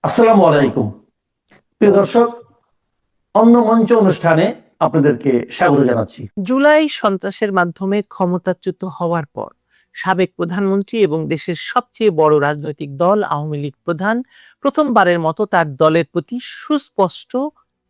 আসসালামু আলাইকুম প্রিয় দর্শক, অন্য মঞ্চ অনুষ্ঠানে আপনাদেরকে স্বাগত জানাচ্ছি। জুলাই সন্ত্রাসের মাধ্যমে ক্ষমতাচ্যুত হওয়ার পর সাবেক প্রধানমন্ত্রী এবং দেশের সবচেয়ে বড় রাজনৈতিক দল আওয়ামী লীগ প্রধান প্রথমবারের মতো তার দলের প্রতি সুস্পষ্ট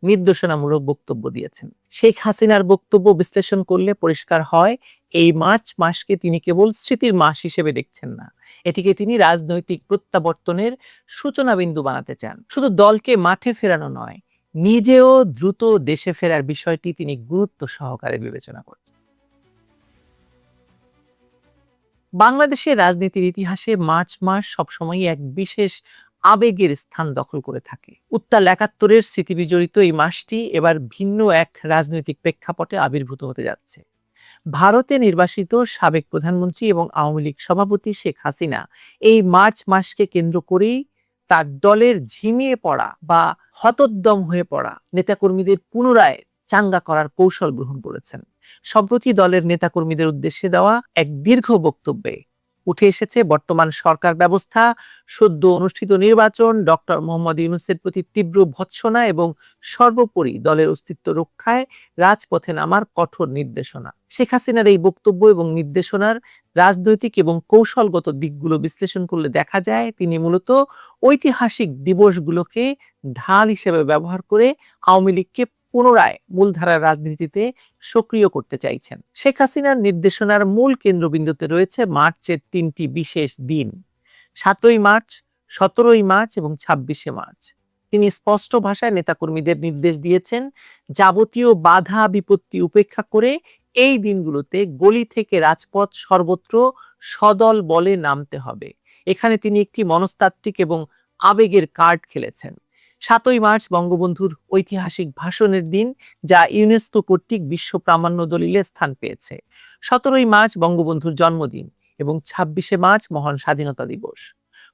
নির্দেশনামূলক বক্তব্য দিয়েছেন। শেখ হাসিনার বক্তব্য বিশ্লেষণ করলে পরিষ্কার হয়, এই মার্চ মাসকে তিনি কেবল স্মৃতির মাস হিসেবে দেখছেন না, এটিকে তিনি রাজনৈতিক প্রত্যাবর্তনের সূচনা বিন্দু বানাতে চান। শুধু দলকে মাঠে ফেরানো নয়, নিজেও দ্রুত দেশে ফেরার বিষয়টি তিনি গুরুত্ব সহকারে বিবেচনা করছেন। বাংলাদেশের রাজনীতির ইতিহাসে মার্চ মাস সবসময় এক বিশেষ আবেগের স্থান দখল করে থাকে। উত্তাল একাত্তরের স্মৃতিবিজড়িত এই মাসটি এবার ভিন্ন এক রাজনৈতিক প্রেক্ষাপটে আবির্ভূত হতে যাচ্ছে। ভারতে নির্বাসিত সাবেক প্রধানমন্ত্রী এবং আওয়ামী লীগ সভাপতি শেখ হাসিনা এই মার্চ মাসকে কেন্দ্র করেই তার দলের ঝিমিয়ে পড়া বা হতোদ্যম হয়ে পড়া নেতাকর্মীদের পুনরায় চাঙ্গা করার কৌশল গ্রহণ করেছেন। সম্প্রতি দলের নেতাকর্মীদের উদ্দেশ্যে দেওয়া এক দীর্ঘ বক্তব্যে উঠে এসেছে বর্তমান সরকার ব্যবস্থা, সদ্য অনুষ্ঠিত নির্বাচন, ডক্টর মোহাম্মদ ইউনূসের প্রতি তীব্র ভৎসনা এবং সর্বোপরি দলের অস্তিত্ব রক্ষায় রাজপথে নামার কঠোর নির্দেশনা। শেখ হাসিনার এই বক্তব্য এবং নির্দেশনার রাজনৈতিক এবং কৌশলগত দিকগুলো বিশ্লেষণ করলে দেখা যায়, তিনি মূলত ঐতিহাসিক দিবসগুলোকে ঢাল হিসেবে ব্যবহার করে আওয়ামী লীগকে পুনরায় মূলধারার রাজনীতিতে সক্রিয় করতে চাইছেন। শেখ হাসিনার নির্দেশনার মূল কেন্দ্রবিন্দুতে রয়েছে মার্চের তিনটি বিশেষ দিন: ৭ই মার্চ, ১৭ই মার্চ এবং ২৬শে মার্চ। তিনি স্পষ্ট ভাষায় নেতাকর্মীদের নির্দেশ দিয়েছেন, যাবতীয় বাধা বিপত্তি উপেক্ষা করে এই দিনগুলোতে গলি থেকে রাজপথ সর্বত্র সদল বলে নামতে হবে। এখানে তিনি একটি মনস্তাত্ত্বিক এবং আবেগের কার্ড খেলেছেন। ৭ই মার্চ বঙ্গবন্ধুর ঐতিহাসিক ভাষণের দিন, যা ইউনেস্কো কর্তৃক বিশ্ব প্রামাণ্য দলিলে স্থান পেয়েছে। ১৭ই মার্চ বঙ্গবন্ধুর জন্মদিন এবং ২৬শে মার্চ মহান স্বাধীনতা দিবস।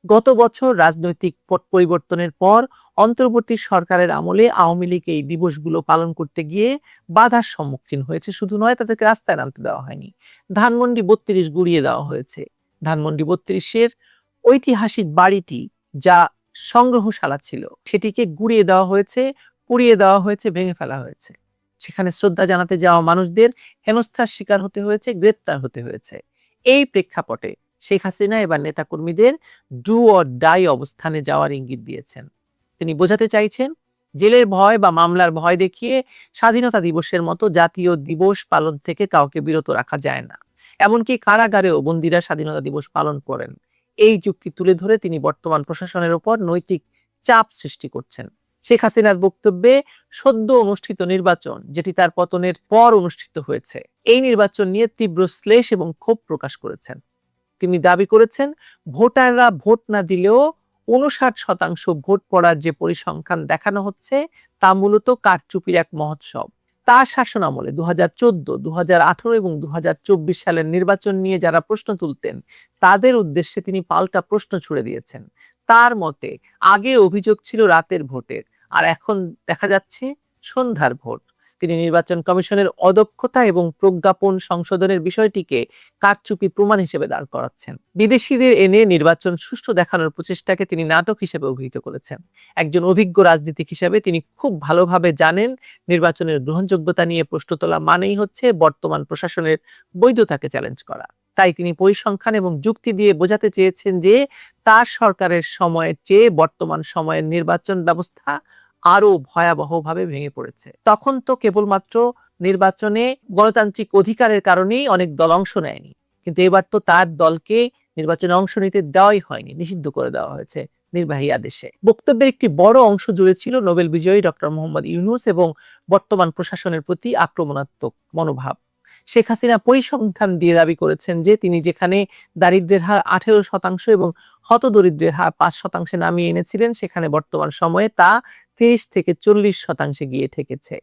গত বছর রাজনৈতিক পট পরিবর্তনের পর অন্তর্বর্তী সরকারের আমলে আওয়ামী লীগ এই দিবসগুলো পালন করতে গিয়ে বাধার সম্মুখীন হয়েছে। শুধু নয়, তাদেরকে রাস্তায় নামতে দেওয়া হয়নি। ধানমন্ডি ৩২ গুড়িয়ে দেওয়া হয়েছে। ধানমন্ডি ৩২-এর ঐতিহাসিক বাড়িটি, যা সংগ্রহশালা ছিল, সেটিকে গুড়িয়ে দেওয়া হয়েছে, পুড়িয়ে দেওয়া হয়েছে, ভেঙে ফেলা হয়েছে। সেখানে শ্রদ্ধা জানাতে যাওয়া মানুষদের হেনস্থার শিকার হতে হয়েছে, গ্রেপ্তার হতে হয়েছে। এই প্রেক্ষাপটে শেখ হাসিনা এবার নেতাকর্মীদের ডু অর ডাই অবস্থানে যাওয়ার ইঙ্গিত দিয়েছেন। তিনি বোঝাতে চাইছেন, জেলের ভয় বা মামলার ভয় দেখিয়ে স্বাধীনতা দিবসের মতো জাতীয় দিবস পালন থেকে কাউকে বিরত রাখা যায় না। এমনকি কারাগারেও বন্দীরা স্বাধীনতা দিবস পালন করেন। এই যুক্তি তুলে ধরে তিনি বর্তমান প্রশাসনের উপর নৈতিক চাপ সৃষ্টি করছেন। শেখ হাসিনার বক্তব্যে সদ্য অনুষ্ঠিত নির্বাচন, যেটি তার পতনের পর অনুষ্ঠিত হয়েছে, এই নির্বাচন নিয়ে তীব্র শ্লেষ এবং ক্ষোভ প্রকাশ করেছেন। তিনি দাবি করেছেন, ভোটাররা ভোট না দিলেও ৫৯% ভোট পড়ার যে পরিসংখ্যান দেখানো হচ্ছে, তা মূলত কারচুপির এক মহোৎসব। তার শাসনামলে ২০১৪, ২০১৮ এবং ২০২৪ সালের নির্বাচন নিয়ে যারা প্রশ্ন তুলতেন, তাদের উদ্দেশ্যে তিনি পাল্টা প্রশ্ন ছুড়ে দিয়েছেন। তার মতে, আগে অভিযোগ ছিল রাতের ভোটের, আর এখন দেখা যাচ্ছে সন্ধ্যার ভোট। তিনি নির্বাচন কমিশনের অদক্ষতা এবং প্রজ্ঞাপন সংশোধনের বিষয়টিকে কারচুপি প্রমাণ হিসেবে দাঁড় করাচ্ছেন। বিদেশিদের এনে নির্বাচন সুষ্ঠু দেখানোর প্রচেষ্টাকে তিনি নাটক হিসেবে অভিহিত করেছেন। একজন অভিজ্ঞ রাজনীতিক হিসেবে তিনি খুব ভালোভাবে জানেন, নির্বাচনের গ্রহণযোগ্যতা নিয়ে প্রশ্ন তোলা মানেই হচ্ছে বর্তমান প্রশাসনের বৈধতাকে চ্যালেঞ্জ করা। তাই তিনি পরিসংখ্যান এবং যুক্তি দিয়ে বোঝাতে চেয়েছেন যে তার সরকারের সময়ের চেয়ে বর্তমান সময়ের নির্বাচন ব্যবস্থা আরো ভয়াবহভাবে ভেঙে পড়েছে। তখন তো কেবলমাত্র নির্বাচনে গণতান্ত্রিক অধিকারের কারণেই অনেক দল অংশ নেয়নি, কিন্তু এবার তো তার দলকে নির্বাচনে অংশ নিতে দেওয়াই হয়নি, নিষিদ্ধ করে দেওয়া হয়েছে নির্বাহী আদেশে। বক্তব্যের একটি বড় অংশ জুড়ে ছিল নোবেল বিজয়ী ডক্টর মোহাম্মদ ইউনূস এবং বর্তমান প্রশাসনের প্রতি আক্রমণাত্মক মনোভাব। শেখ হাসিনা পরিসংখ্যান দিয়ে দাবি করেছেন যে তিনি যেখানে দারিদ্র্যের হার ১৮% এবং হতদরিদ্রের হার ৫% নামিয়ে এনেছিলেন, সেখানে বর্তমান সময়ে তা ৩০-৪০% গিয়ে ঠেকেছে।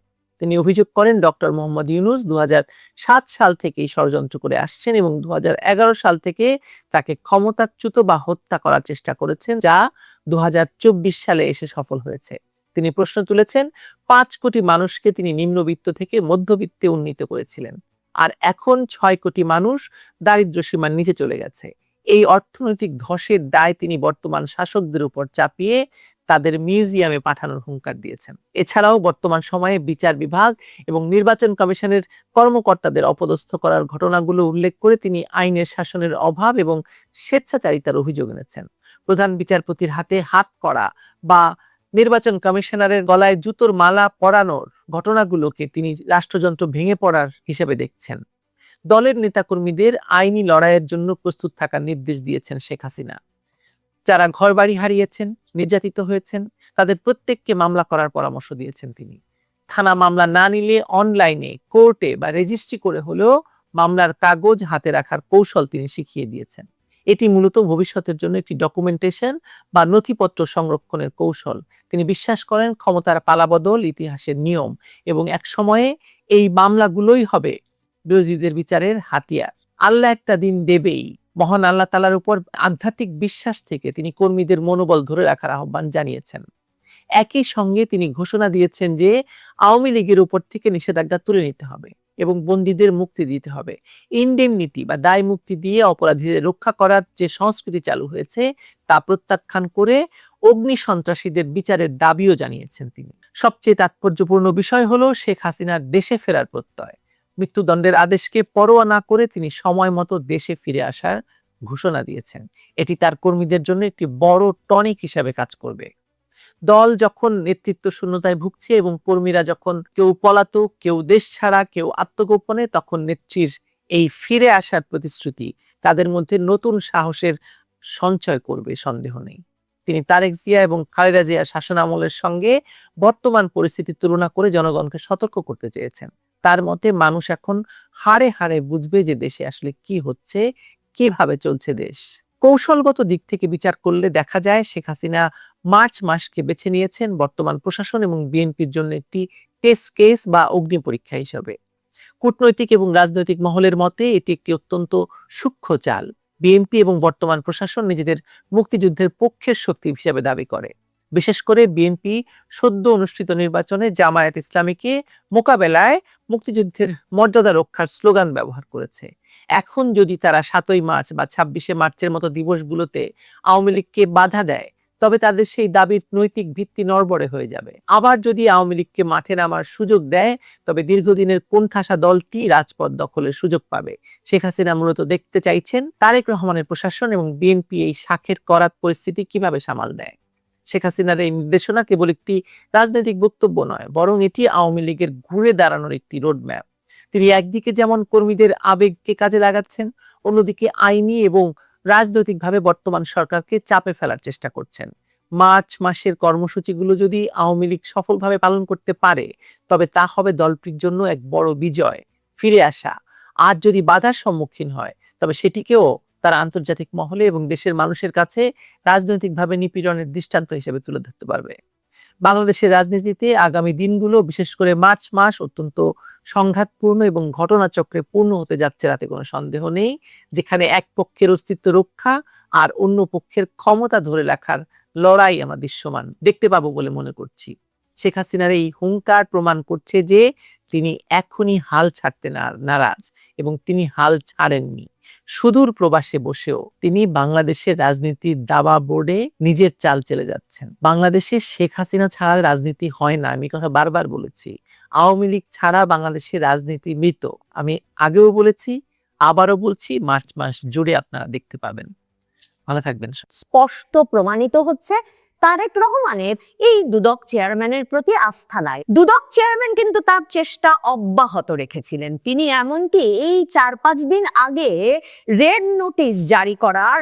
তিনি অভিযোগ করেন, ডক্টর মোহাম্মদ ইউনূস ২০০৭ সাল থেকেই ষড়যন্ত্র করে আসছেন এবং ২০১১ সাল থেকে তাকে ক্ষমতাচ্যুত বা হত্যা করার চেষ্টা করেছেন, যা ২০২৪ সালে এসে সফল হয়েছে। তিনি প্রশ্ন তুলেছেন, ৫ কোটি মানুষকে তিনি নিম্নবিত্ত থেকে মধ্যবিত্তে উন্নীত করেছিলেন, আর এখন ৬ কোটি মানুষ দারিদ্র্য সীমার নিচে চলে গেছে। এই অর্থনৈতিক ধসের দায় তিনি বর্তমান শাসকদের উপর চাপিয়ে তাদের মিউজিয়ামে পাঠানোর হুঙ্কার দিয়েছেন। এছাড়াও বর্তমান সময়ে বিচার বিভাগ এবং নির্বাচন কমিশনের কর্মকর্তাদের অপদস্থ করার ঘটনাগুলো উল্লেখ করে তিনি আইনের শাসনের অভাব এবং স্বেচ্ছাচারিতার অভিযোগ এনেছেন। প্রধান বিচারপতির হাতে হাত করা বা নির্বাচন কমিশনারের গলায় জুতোর মালা পরানোর ঘটনাগুলোকে তিনি রাষ্ট্রযন্ত্র ভেঙে পড়ার হিসেবে দেখছেন। দলের নেতাকর্মীদের আইনি লড়াইয়ের জন্য প্রস্তুত থাকার নির্দেশ দিয়েছেন শেখ হাসিনা। যারা ঘরবাড়ি হারিয়েছেন, নির্যাতিত হয়েছেন, তাদের প্রত্যেককে মামলা করার পরামর্শ দিয়েছেন তিনি। থানা মামলা না নিলে অনলাইনে, কোর্টে বা রেজিস্ট্রি করে হলেও মামলার কাগজ হাতে রাখার কৌশল তিনি শিখিয়ে দিয়েছেন। এটি মূলত ভবিষ্যতের জন্য একটি ডকুমেন্টেশন বা নথিপত্র সংরক্ষণের কৌশল। তিনি বিশ্বাস করেন ক্ষমতার পালাবদল ইতিহাসের নিয়ম এবং এক সময়ে এই মামলাগুলোই হবে বিরোধীদের বিচারের হাতিয়ার। আল্লাহ একটা দিন দেবেই। মহান আল্লাহ তাআলার উপর আধ্যাত্মিক বিশ্বাস থেকে তিনি কর্মীদের মনোবল ধরে রাখার আহ্বান জানিয়েছেন। একই সঙ্গে তিনি ঘোষণা দিয়েছেন যে আওয়ামী লীগের উপর থেকে নিষেধাজ্ঞা তুলে নিতে হবে এবং বন্দীদের মুক্তি দিতে হবে। ইনডেমনিটি বা দায় মুক্তি দিয়ে অপরাধীদের রক্ষা করার যে সংস্কৃতি চালু হয়েছে তা প্রত্যাখ্যান করে অগ্নি সন্ত্রাসীদের বিচারের দাবিও জানিয়েছেন তিনি। সবচেয়ে তাৎপর্যপূর্ণ বিষয় হলো শেখ হাসিনার দেশে ফেরার প্রত্যয়। মৃত্যুদণ্ডের আদেশকে পরোয়া না করে তিনি সময় মতো দেশে ফিরে আসার ঘোষণা দিয়েছেন। এটি তার কর্মীদের জন্য একটি বড় টনিক হিসাবে কাজ করবে। দল যখন নেতৃত্ব শূন্যতায় ভুগছে এবং কর্মীরা যখন কেউ পলাতক, কেউ দেশ ছাড়া, কেউ আত্মগোপনে, তখন নেত্রীর এই ফিরে আসার প্রতিশ্রুতি তাদের মধ্যে নতুন সাহসের সঞ্চয় করবে, সন্দেহ নেই। তিনি তারেক জিয়া এবং খালেদা জিয়া শাসনামলের সঙ্গে বর্তমান পরিস্থিতির তুলনা করে জনগণকে সতর্ক করতে চেয়েছেন। তার মতে মানুষ এখন হাড়ে হাড়ে বুঝবে যে দেশে আসলে কি হচ্ছে, কিভাবে চলছে দেশ। কৌশলগত দিক থেকে বিচার করলে দেখা যায় শেখ হাসিনা মার্চ মাসকে বেছে নিয়েছেন বর্তমান প্রশাসন এবং বিএনপির জন্য একটি টেস্ট কেস বা অগ্নি পরীক্ষা হিসেবে। কূটনৈতিক এবং রাজনৈতিক মহলের মতে এটি একটি অত্যন্ত সূক্ষ্ম চাল। বিএনপি এবং বর্তমান প্রশাসন নিজেদের মুক্তিযুদ্ধের পক্ষের শক্তি হিসেবে দাবি করে। বিশেষ করে বিএনপি সদ্য অনুষ্ঠিত নির্বাচনে জামায়াত ইসলামীকে মোকাবেলায় মুক্তিযুদ্ধের মর্যাদা রক্ষার স্লোগান ব্যবহার করেছে। এখন যদি তারা ৭ই মার্চ বা ২৬শে মার্চের মতো দিবসগুলোতে আওয়ামী লীগকে বাধা দেয়, তবে তাদের সেই দাবির নৈতিক ভিত্তি নড়বড়ে হয়ে যাবে। আবার যদি আওয়ামী লীগকে মাঠে নামার সুযোগ দেয়, তবে দীর্ঘদিনের কোণঠাসা দলটি রাজপথ দখলের সুযোগ পাবে। শেখ হাসিনা মূলত দেখতে চাইছেন তারেক রহমানের প্রশাসন এবং বিএনপি এই শাখের করাত পরিস্থিতি কিভাবে সামাল দেয়। শেখ হাসিনার এই নির্দেশনা কেবল একটি রাজনৈতিক বক্তব্য নয়, বরং এটি আওয়ামী লীগের ঘুরে দাঁড়ানোর একটি রোডম্যাপ। তিনি একদিকে যেমন কর্মীদের আবেগকে কাজে লাগাচ্ছেন, অন্যদিকে আইনি এবং রাজনৈতিকভাবে বর্তমান সরকারকে চাপে ফেলার চেষ্টা করছেন। মার্চ মাসের কর্মসূচিগুলো যদি আওয়ামী লীগ সফলভাবে পালন করতে পারে, তবে তা হবে দলটির জন্য এক বড় বিজয়, ফিরে আসা। আর যদি বাধার সম্মুখীন হয়, তবে সেটিকেও তারা আন্তর্জাতিক মহলে এবং দেশের মানুষের কাছে রাজনৈতিকভাবে নিপীড়নের দৃষ্টান্ত হিসেবে তুলে ধরতে পারবে। বাংলাদেশের রাজনীতিতে আগামী দিনগুলো, বিশেষ করে মার্চ মাস, অত্যন্ত সংঘাতপূর্ণ এবং ঘটনাচক্রে পূর্ণ হতে যাচ্ছে, তাতে কোনো সন্দেহ নেই। যেখানে এক পক্ষের অস্তিত্ব রক্ষা আর অন্য পক্ষের ক্ষমতা ধরে রাখার লড়াই আমরা দৃশ্যমান দেখতে পাবো বলে মনে করছি। শেখ হাসিনার এই হুঙ্কার প্রমাণ করছে যে তিনি এখনই হাল ছাড়তে নারাজ এবং তিনি হাল ছাড়েননি। সুদূর প্রবাসে বসেও তিনি বাংলাদেশের রাজনীতির দাবা বোর্ডে নিজের চাল চলে যাচ্ছেন। বাংলাদেশে শেখ হাসিনা ছাড়া রাজনীতি হয় না, আমি কথা বারবার বলেছি। আওয়ামী লীগ ছাড়া বাংলাদেশের রাজনীতি মৃত। আমি আগেও বলেছি, আবারও বলছি, মার্চ মাস জুড়ে আপনারা দেখতে পাবেন। ভালো থাকবেন। স্পষ্ট প্রমাণিত হচ্ছে তারেক রহমানের এই দুদক চেয়ারম্যানের প্রতি আস্থা নাই। দুদক চেয়ারম্যান কিন্তু তার চেষ্টা অব্যাহত রেখেছিলেন। তিনি এমনকি এই ৪-৫ দিন আগে রেড নোটিশ জারি করার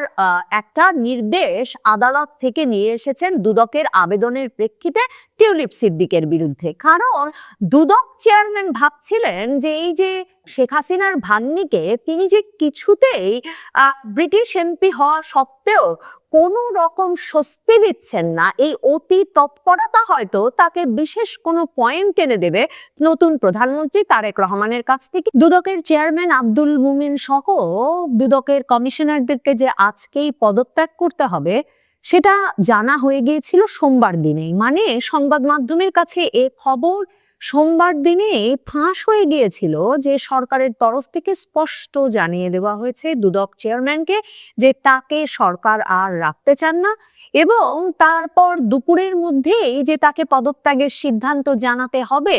একটা নির্দেশ আদালত থেকে নিয়ে এসেছেন দুদকের আবেদনের প্রেক্ষিতে টিউলিপ সিদ্দিকের বিরুদ্ধে। কারণ দুদক চেয়ারম্যান ভাবছিলেন যে এই যে শেখ হাসিনার ভাগ্নিকে তিনি যে কিছুতেই ব্রিটিশ এমপি হওয়া সত্ত্বেও কোনো রকম স্বস্তি দিচ্ছেন না, এই অতি তৎপরতা হয়তো তাকে বিশেষ কোনো পয়েন্ট এনে দেবে নতুন প্রধানমন্ত্রী তারেক রহমানের কাছ থেকে। দুদকের চেয়ারম্যান আব্দুল মুমিন সহ দুদকের কমিশনারদেরকে যে আজকেই পদত্যাগ করতে হবে সেটা জানা হয়ে গিয়েছিল সোমবার দিনেই। মানে সংবাদ মাধ্যমের কাছে এ খবর সোমবার দিনে ফাঁস হয়ে গিয়েছিল যে সরকারের তরফ থেকে স্পষ্ট জানিয়ে দেওয়া হয়েছে দুদক চেয়ারম্যানকে যে তাকে সরকার আর রাখতে চান না, এবং তারপর দুপুরের মধ্যেই যে তাকে পদত্যাগের সিদ্ধান্ত জানাতে হবে,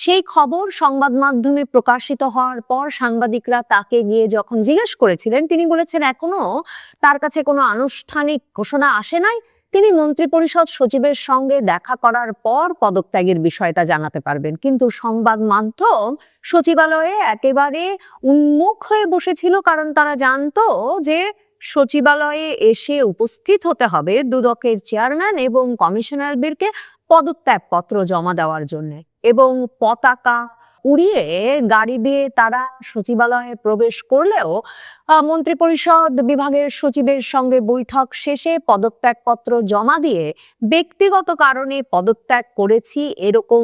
সেই খবর সংবাদ মাধ্যমে প্রকাশিত হওয়ার পর সাংবাদিকরা তাকে গিয়ে যখন জিজ্ঞেস করেছিলেন, তিনি বলেছেন এখনো তার কাছে কোনো আনুষ্ঠানিক ঘোষণা আসে নাই। তিনি মন্ত্রিপরিষদ সচিবের সঙ্গে দেখা করার পর পদত্যাগের বিষয়টা জানাতে পারবেন। কিন্তু সংবাদ মাধ্যম সচিবালয়ে একেবারে উন্মুখ হয়ে বসেছিল, কারণ তারা জানতো যে সচিবালয়ে এসে উপস্থিত হতে হবে দুদকের চেয়ারম্যান এবং কমিশনারদেরকে পদত্যাগপত্র জমা দেওয়ার জন্য। এবং পতাকা উড়িয়ে গাড়ি দিয়ে তারা সচিবালয়ে প্রবেশ করলেও মন্ত্রিপরিষদ বিভাগের সচিবের সঙ্গে বৈঠক শেষে পদত্যাগপত্র জমা দিয়ে ব্যক্তিগত কারণে পদত্যাগ করেছি এরকম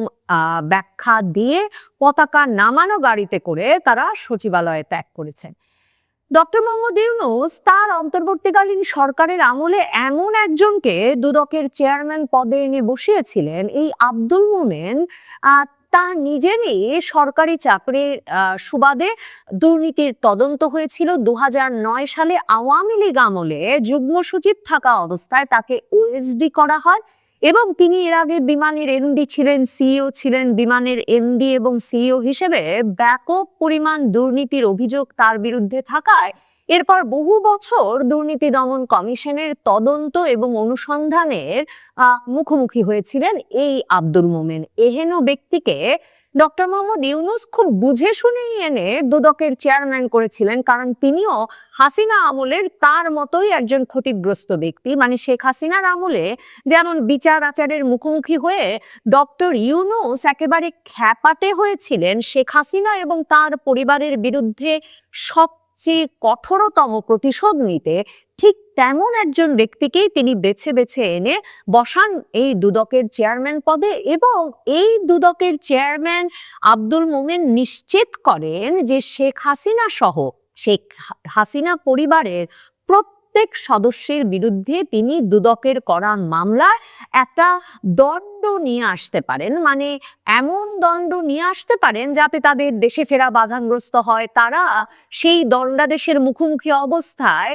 ব্যাখ্যা দিয়ে পতাকা নামানো গাড়িতে করে তারা সচিবালয়ে ত্যাগ করেছেন। ডক্টর মোহাম্মদ ইউনূস তার অন্তর্বর্তীকালীন সরকারের আমলে এমন একজনকে দুদকের চেয়ারম্যান পদে এনে বসিয়েছিলেন, এই আব্দুল মোমেন তার নিজেরই সরকারি চাকরির সুবাদে দুর্নীতির তদন্ত হয়েছিল। 2009 সালে আওয়ামী লীগ আমলে যুগ্ম সচিব থাকা অবস্থায় তাকে ওএসডি করা হয়, এবং তিনি এর আগে বিমানের এমডি ছিলেন, সিইও ছিলেন। বিমানের এমডি এবং সিইও হিসেবে ব্যাপক পরিমাণ দুর্নীতির অভিযোগ তার বিরুদ্ধে থাকায় এরপর বহু বছর দুর্নীতি দমন কমিশনের তদন্ত এবং অনুসন্ধানের মুখোমুখি হয়েছিলেন এই আব্দুল মোমেন। এহেন ব্যক্তিকে ডক্টর মোহাম্মদ ইউনূস খুব বুঝে শুনেই এনে দুদকের চেয়ারম্যান করেছিলেন, কারণ তিনিও হাসিনা আমলের তার মতোই একজন ক্ষতিগ্রস্ত ব্যক্তি। মানে শেখ হাসিনার আমলে যেমন বিচার আচারের মুখোমুখি হয়ে ডক্টর ইউনূস একেবারে খ্যাপাটে হয়েছিলেন শেখ হাসিনা এবং তার পরিবারের বিরুদ্ধে সবচেয়ে কঠোরতম প্রতিশোধ নিতে, ঠিক তেমন একজন ব্যক্তিকেই তিনি বেছে বেছে এনে বসান এই দুদকের চেয়ারম্যান পদে। এবং এই দুদকের চেয়ারম্যান আব্দুল মোমেন নিশ্চিত করেন যে শেখ হাসিনা সহ শেখ হাসিনা পরিবারের প্রত্যেক সদস্যের বিরুদ্ধে তিনি দুদকের করা মামলায় একটা দণ্ড নিয়ে আসতে পারেন। মানে এমন দণ্ড নিয়ে আসতে পারেন যাতে তাদের দেশে ফেরা বাধাগ্রস্ত হয়, তারা সেই দণ্ডাদেশের মুখোমুখি অবস্থায়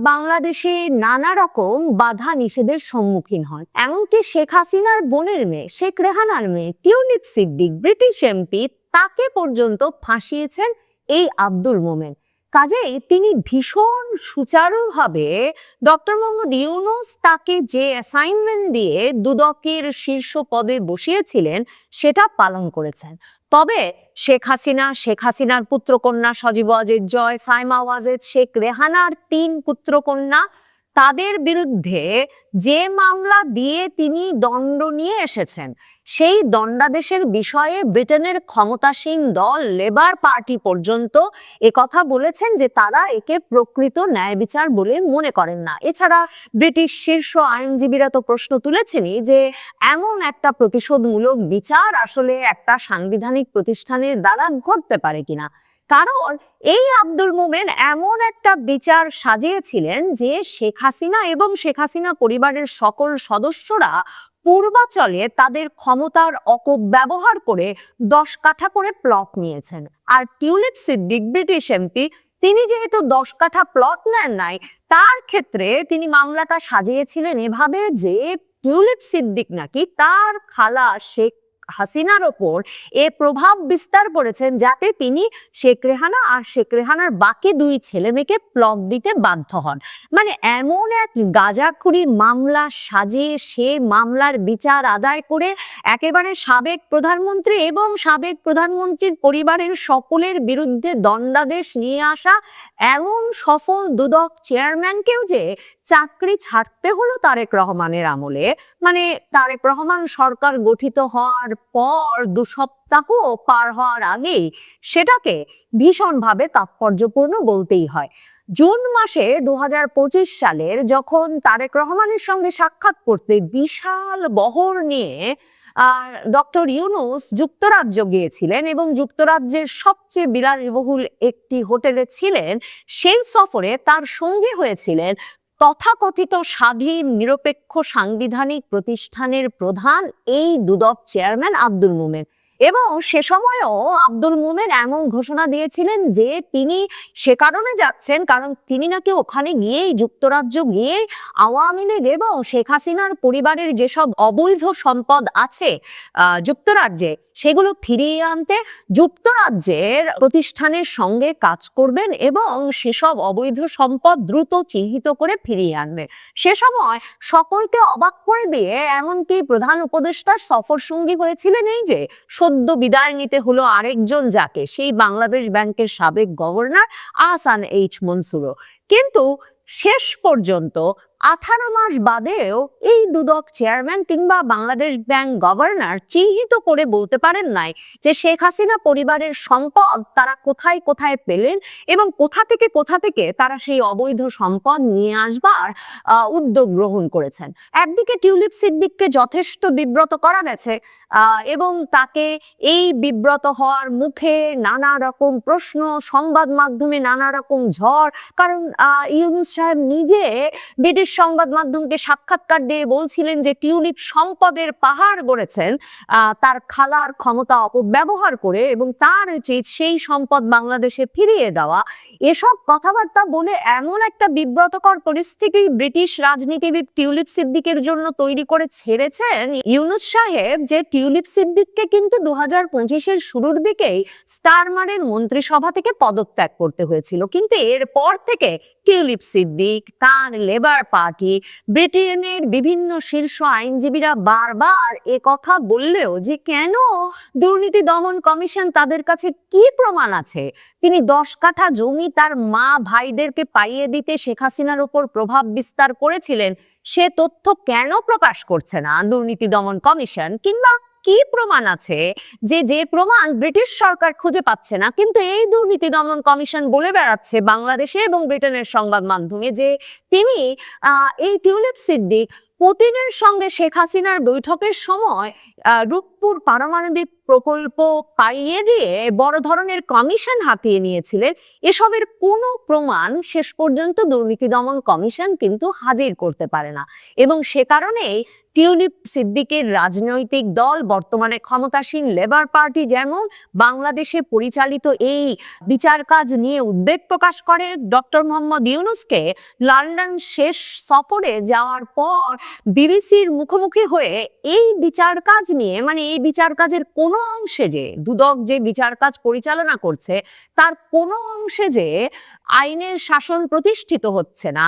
বাংলাদেশে নানা রকম বাধা নিষেধের সম্মুখীন হন। এমনকি শেখ হাসিনার বোনের মেয়ে, শেখ রেহানার মেয়ে টিউলিপ সিদ্দিক, ব্রিটিশ এমপি, তাকে পর্যন্ত ফাঁসিয়েছেন এই আব্দুল মোমেন। কাজেই তিনি ভীষণ সুচারুভাবে ডক্টর মোহাম্মদ ইউনূস তাকে যে অ্যাসাইনমেন্ট দিয়ে দুদকের শীর্ষ পদে বসিয়েছিলেন সেটা পালন করেছেন। তবে শেখ হাসিনার পুত্রকন্যা সজীব ওয়াজেদ জয়, সাইমা ওয়াজেদ, শেখ রেহানার 3 পুত্রকন্যা, তাদের বিরুদ্ধে যে মামলা দিয়ে তিনি দণ্ড নিয়ে এসেছেন, সেই দণ্ডাদেশের বিষয়ে ব্রিটেনের ক্ষমতাসীন দল লেবার পার্টি পর্যন্ত একথা বলেছেন যে তারা একে প্রকৃত ন্যায় বিচার বলে মনে করেন না। এছাড়া ব্রিটিশ শীর্ষ আইনজীবীরা তো প্রশ্ন তুলেছেনই যে এমন একটা প্রতিশোধমূলক বিচার আসলে একটা সাংবিধানিক প্রতিষ্ঠানের দ্বারা ঘটতে পারে কিনা। কারণ এই আব্দুল মোমেন এমন একটা বিচার সাজিয়েছিলেন যে শেখ হাসিনা এবং শেখ হাসিনা পরিবারের সকল সদস্যরা পূর্বাচলে তাদের ক্ষমতার অপব্যবহার করে 10 কাঠা করে প্লট নিয়েছেন। আর টিউলিপ সিদ্দিক, ব্রিটিশ এমপি, তিনি যেহেতু 10 কাঠা প্লট নেন নাই, তার ক্ষেত্রে তিনি মামলাটা সাজিয়েছিলেন এভাবে যে টিউলিপ সিদ্দিক নাকি তার খালা শেখ হাসিনার ওপর এ প্রভাব বিস্তার করেছেন যাতে তিনি শেখ রেহানা আর শেখ রেহানার বাকি 2 ছেলে মেয়েকে প্লট দিতে বাধ্য হন। মানে এমন এক গাঁজাখুরি মামলা সাজিয়ে সে মামলার বিচার আদায় করে একেবারে সাবেক প্রধানমন্ত্রী এবং সাবেক প্রধানমন্ত্রীর পরিবারের সকলের বিরুদ্ধে দণ্ডাদেশ নিয়ে আসা এমন সফল দুদক চেয়ারম্যানকেও যে চাকরি ছাড়তে হলো তারেক রহমানের আমলে। মানে তারেক রহমান সরকার গঠিত হওয়ার পর 2 সপ্তাহ পার হওয়ার আগেই সেটাকে ভীষণভাবে তাৎপর্যপূর্ণ বলতেই হয়। জুন মাসে 2025 সালের যখন তারেক রহমানের সঙ্গে সাক্ষাৎ করতে বিশাল বহর নিয়ে ডক্টর ইউনূস যুক্তরাজ্য গিয়েছিলেন এবং যুক্তরাজ্যের সবচেয়ে বিলাসবহুল একটি হোটেলে ছিলেন, সেই সফরে তার সঙ্গী হয়েছিলেন তথাকথিত স্বাধীন নিরপেক্ষ সাংবিধানিক প্রতিষ্ঠানের প্রধান এই দুদক চেয়ারম্যান আব্দুল মোমেন। এবং সে সময়ও আব্দুল মোমেন এমন ঘোষণা দিয়েছিলেন যে তিনি সে কারণে যাচ্ছেন কারণ তিনি নাকি ওখানে গিয়েই যুক্তরাজ্য গিয়ে আওয়ামী লীগ এবং শেখ হাসিনার পরিবারের যেসব অবৈধ সম্পদ আছে যুক্তরাজ্যে সেগুলো ফিরিয়ে আনতে যুক্তরাজ্যের প্রতিষ্ঠানের সঙ্গে কাজ করবেন এবং সেসব অবৈধ সম্পদ দ্রুত চিহ্নিত করে ফিরিয়ে আনবে। সে সময় সকলকে অবাক করে দিয়ে এমনকি প্রধান উপদেষ্টার সফর সঙ্গী হয়েছিলেন এই যে সদ্য বিদায় নিতে হলো আরেকজন যাকে, সেই বাংলাদেশ ব্যাংকের সাবেক গভর্নর আহসান এইচ মনসুরও। কিন্তু শেষ পর্যন্ত 18 মাস বাদেও এই দুদক চেয়ারম্যান কিংবা বাংলাদেশ ব্যাংক গভর্নর চিহ্নিত করে বলতে পারেন নাই যে শেখ হাসিনা পরিবারের সম্পদ তারা কোথায় কোথায় পেলেন এবং কোথা থেকে তারা সেই অবৈধ সম্পদ নিয়ে আসবার উদ্যোগ গ্রহণ করেছেন। একদিকে টিউলিপ সিদ্দিককে যথেষ্ট বিব্রত করা গেছে এবং তাকে এই বিব্রত হওয়ার মুখে নানা রকম প্রশ্ন, সংবাদ মাধ্যমে নানা রকম ঝড়, কারণ ইউনূস সাহেব নিজে ব্রিটিশ সংবাদ মাধ্যমকে সাক্ষাৎকার দিয়ে বলছিলেন যে টিউলিপ সম্পদের পাহাড় গড়েছেন তার খালার ক্ষমতা অপব্যবহার করে এবং তার উচিত সেই সম্পদ বাংলাদেশে ফিরিয়ে দেওয়া। এসব কথাবার্তা বলে এমন একটা বিব্রতকর পরিস্থিতি ব্রিটিশ রাজনীতিবিদ টিউলিপ সিদ্দিকের জন্য তৈরি করে ছেড়েছেন ইউনূস সাহেব যে টিউলিপ সিদ্দিককে কিন্তু 2025-এর শুরুর দিকেই স্টারমারের মন্ত্রিসভা থেকে পদত্যাগ করতে হয়েছিল। কিন্তু এরপর থেকে টিউলিপ সিদ্দিক, তার লেবার পার্টি, ব্রিটেনের বিভিন্ন শীর্ষ আইনজীবীরা বারবার এ কথা বললেও যে কেন দুর্নীতি দমন কমিশন তাদের কাছে কি প্রমাণ আছে তিনি 10 কাঠা জমি তার মা ভাইদেরকে পাইয়ে দিতে শেখ হাসিনার উপর প্রভাব বিস্তার করেছিলেন সে তথ্য কেন প্রকাশ করছে না দুর্নীতি দমন কমিশন, কিংবা কি প্রমাণ আছে যে প্রমাণ ব্রিটিশ সরকার খুঁজে পাচ্ছে না কিন্তু এই দুর্নীতি দমন কমিশন বলে বেড়াচ্ছে বাংলাদেশে এবং ব্রিটেনের সংবাদ মাধ্যমে যে তিনি এই টিউলিপ সিদ্দিক পুতিনের সঙ্গে শেখ হাসিনার বৈঠকের সময় রূপপুর পারমাণবিক প্রকল্প পাইয়ে দিয়ে বড় ধরনের কমিশন হাতিয়ে নিয়েছিলেন। এসবের কোনো প্রমাণ শেষ পর্যন্ত দুর্নীতি দমন কমিশন কিন্তু হাজির করতে পারে না এবং সে কারণেই টিউলিপ সিদ্দিকের রাজনৈতিক দল বর্তমানে ক্ষমতাসীন লেবার পার্টি যেমন বাংলাদেশে পরিচালিত এই বিচার কাজ নিয়ে উদ্বেগ প্রকাশ করে ডক্টর মোহাম্মদ ইউনূসকে লন্ডন শেষ সফরে যাওয়ার পর বিবিসির মুখোমুখি হয়ে এই বিচার কাজ নিয়ে, মানে এই বিচার কাজের কোনো অংশে যে দুদক যে বিচার কাজ পরিচালনা করছে তার কোনো অংশে যে আইনের শাসন প্রতিষ্ঠিত হচ্ছে না,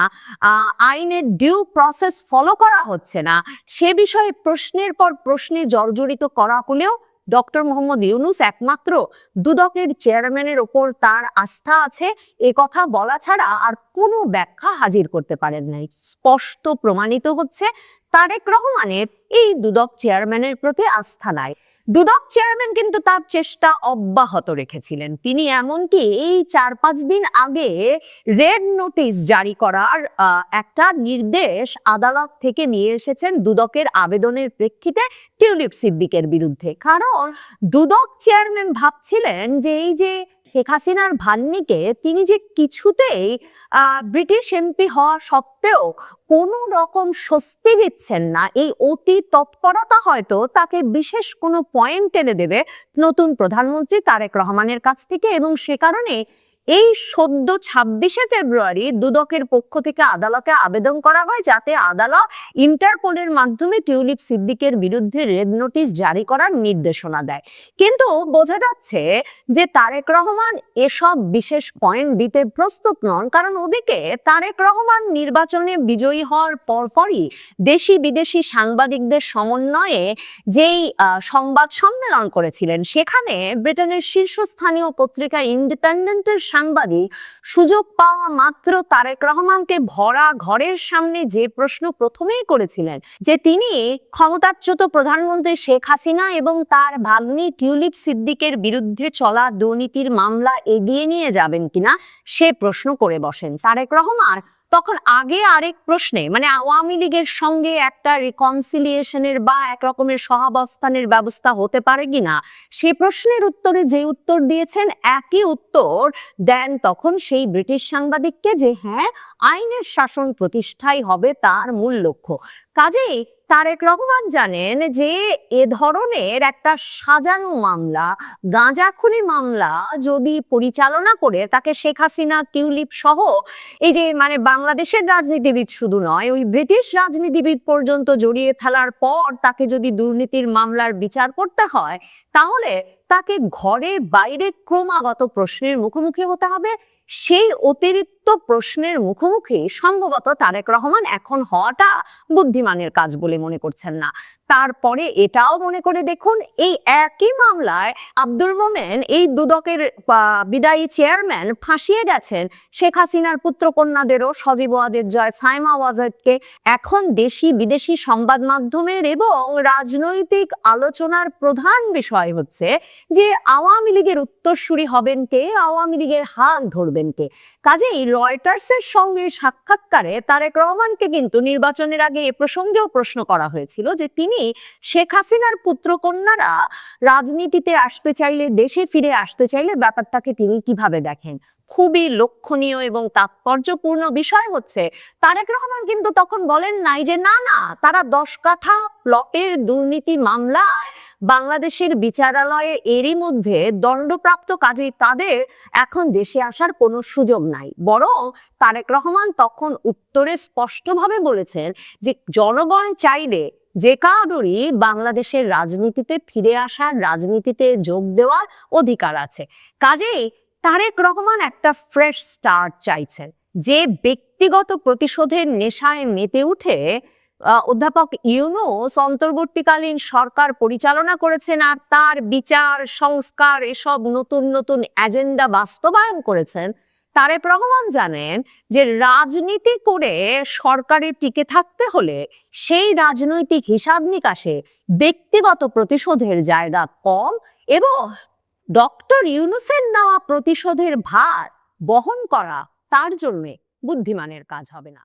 আইনের ডিউ প্রসেস ফলো করা হচ্ছে না, সে বিষয়ে প্রশ্নের পর প্রশ্নে জর্জরিত করা হলেও ডক্টর মোহাম্মদ ইউনূস একমাত্র দুদকের চেয়ারম্যানের ওপর তার আস্থা আছে এ কথা বলা ছাড়া আর কোনো ব্যাখ্যা হাজির করতে পারেন নাই। স্পষ্ট প্রমাণিত হচ্ছে তারেক রহমানের এই দুদক চেয়ারম্যানের প্রতি আস্থা নাই। দুদক চেয়ারম্যান কিন্তু তার চেষ্টা অব্যাহত রেখেছিলেন। তিনি এমনকি এই 4-5 দিন আগে রেড নোটিশ জারি করার একটা নির্দেশ আদালত থেকে নিয়ে এসেছেন দুদকের আবেদনের প্রেক্ষিতে টিউলিপ সিদ্দিকের বিরুদ্ধে। কারণ দুদক চেয়ারম্যান ভাবছিলেন যে এই যে শেখ হাসিনার ভাগ্নিকে তিনি যে কিছুতেই ব্রিটিশ এমপি হওয়া সত্ত্বেও কোনো রকম স্বস্তি দিচ্ছেন না, এই অতি তৎপরতা হয়তো তাকে বিশেষ কোনো পয়েন্ট এনে দেবে নতুন প্রধানমন্ত্রী তারেক রহমানের কাছ থেকে এবং সে কারণে এই সদ্য 26শে ফেব্রুয়ারি দুদকের পক্ষ থেকে আদালতে আবেদন করা হয় যাতে আদালত ইন্টারপোলের মাধ্যমে টিউলিপ সিদ্দিকের বিরুদ্ধে রেড নোটিশ জারি করার নির্দেশনা দেয়। কিন্তু বোঝা যাচ্ছে যে তারেক রহমান এসব বিশেষ পয়েন্ট দিতে প্রস্তুত নন, কারণ ওদিকে তারেক রহমান নির্বাচনে বিজয়ী হওয়ার পরপরই দেশি বিদেশি সাংবাদিকদের সমন্বয়ে যেই সংবাদ সম্মেলন করেছিলেন সেখানে ব্রিটেনের শীর্ষস্থানীয় পত্রিকা ইন্ডিপেন্ডেন্টের সাংবাদিক সুযোগ পাওয়া মাত্র তারেক রহমানকে ভরা ঘরের সামনে যে প্রশ্ন প্রথমেই করেছিলেন যে তিনি ক্ষমতাচ্যুত প্রধানমন্ত্রী শেখ হাসিনা এবং তার ভাগ্নি টিউলিপ সিদ্দিকের বিরুদ্ধে চলা দুর্নীতির মামলা এগিয়ে নিয়ে যাবেন কিনা সে প্রশ্ন করে বসেন। তারেক রহমান তখন আগে আরেক প্রশ্নে, মানে আওয়ামী লীগের সঙ্গে একটা রিকনসিলিয়েশনের বা এক রকমের সহাবস্থানের ব্যবস্থা হতে পারে কিনা সে প্রশ্নের উত্তরে যে উত্তর দিয়েছেন একই উত্তর দেন তখন সেই ব্রিটিশ সাংবাদিককে যে হ্যাঁ আইনের শাসন প্রতিষ্ঠাই হবে তার মূল লক্ষ্য। কাজেই তারেক রহমান জানেন যে এ ধরনের একটা সাজানো মামলা, গাঁজাখুরি মামলা যদি পরিচালনা করে তাকে শেখ হাসিনা, টিউলিপ সহ এই যে মানে বাংলাদেশের রাজনীতিবিদ শুধু নয়, ওই ব্রিটিশ রাজনীতিবিদ পর্যন্ত জড়িয়ে ফেলার পর তাকে যদি দুর্নীতির মামলার বিচার করতে হয়, তাহলে তাকে ঘরে বাইরে ক্রমাগত প্রশ্নের মুখোমুখি হতে হবে। সেই অতিরিক্ত প্রশ্নের মুখোমুখি সম্ভবত তারেক রহমান এখন হওয়াটা বুদ্ধিমানের কাজ বলে মনে করছেন না। তারপরে এটাও মনে করে দেখুন, এই একই মামলায় আব্দুল মোমেন, এই দুদকের বিদায়ী চেয়ারম্যান, ফাঁসিয়ে গেছেন শেখ হাসিনার পুত্রকন্যাদেরও, সজীব ওয়াজেদ জয়, সাইমা ওয়াজেদকে। এখন দেশি বিদেশি সংবাদ মাধ্যমের এবং রাজনৈতিক আলোচনার প্রধান বিষয় হচ্ছে যে আওয়ামী লীগের উত্তরসূরি হবেন কে, আওয়ামী লীগের হাল ধরবেন কে। কাজেই রয়টার্সের সঙ্গে সাক্ষাৎকারে তারেক রহমানকে কিন্তু নির্বাচনের আগে এ প্রসঙ্গেও প্রশ্ন করা হয়েছিল যে তিনি শেখ হাসিনার পুত্রকন্যারা রাজনীতিতে আসতে চাইলে, দেশে ফিরে আসতে চাইলে ব্যাপারটাকে তিনি কিভাবে দেখেন। খুবই লক্ষণীয় এবং তাৎপর্যপূর্ণ বিষয় হচ্ছে তারেক রহমান কিন্তু তখন বলেন নাই যে না না, তারা 10 কাঠা প্লটের দুর্নীতি মামলায় বাংলাদেশের বিচারালয়ে এরই মধ্যে দণ্ডপ্রাপ্ত, কাজেই তাদের এখন দেশে আসার কোনো সুযোগ নাই। বরং তারেক রহমান তখন উত্তরে স্পষ্টভাবে বলেছেন যে জনগণ চাইলে যে কারোরই বাংলাদেশের রাজনীতিতে ফিরে আসার, রাজনীতিতে যোগ দেওয়ার অধিকার আছে। কাজেই তারেক রহমান একটা ফ্রেশ স্টার্ট চাইছেন। যে ব্যক্তিগত প্রতিশোধের নেশায় মেতে উঠে অধ্যাপক ইউনূস অন্তর্বর্তীকালীন সরকার পরিচালনা করেছেন আর তার বিচার, সংস্কার, এসব নতুন নতুন এজেন্ডা বাস্তবায়ন করেছেন, তারেক রহমান জানেন যে রাজনীতি করে সরকারে টিকে থাকতে হলে সেই রাজনৈতিক হিসাব নিকাশে ব্যক্তিগত প্রতিশোধের জায়গা কম এবং ডক্টর ইউনূসের নেওয়া প্রতিশোধের ভার বহন করা তার জন্য বুদ্ধিমানের কাজ হবে না।